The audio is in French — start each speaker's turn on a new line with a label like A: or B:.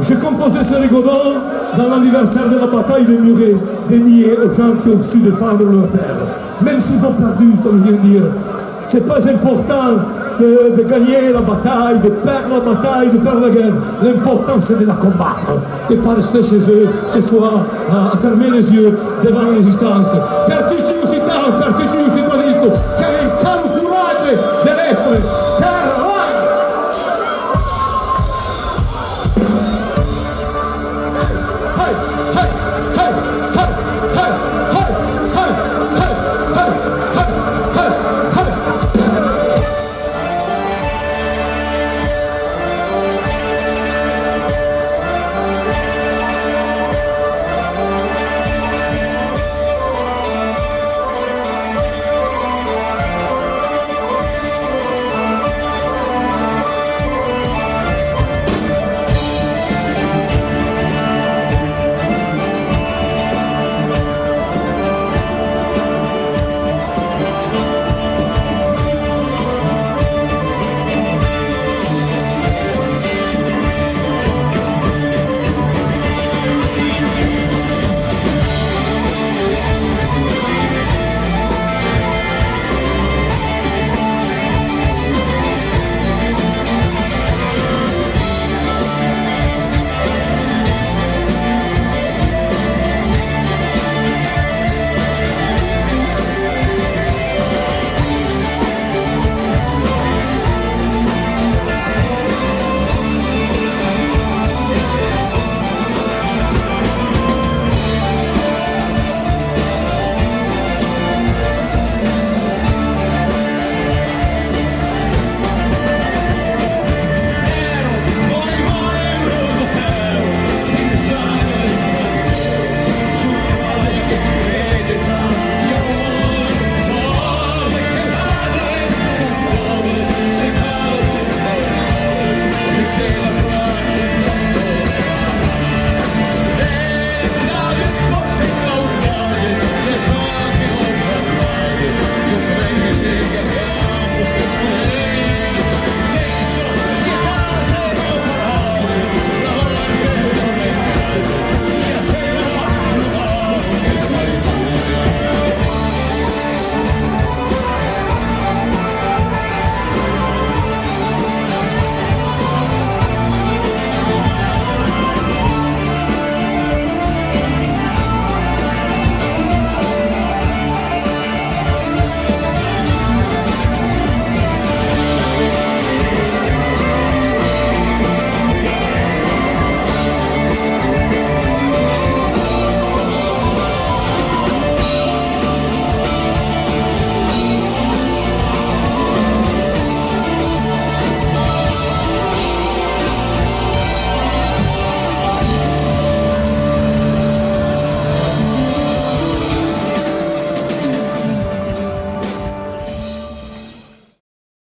A: J'ai composé ce rigodon dans l'anniversaire de la bataille de Muret, dédié aux gens qui ont su défendre leur terre. Même s'ils ont perdu, ça veut rien dire. C'est pas important de gagner la bataille, de perdre la bataille, de perdre la guerre. L'important, c'est de la combattre, de ne pas rester chez eux, chez soi, à fermer les yeux devant la résistance. Pertucci, Usitano, pertucci, Usitano, c'è il coraggio dell'essere.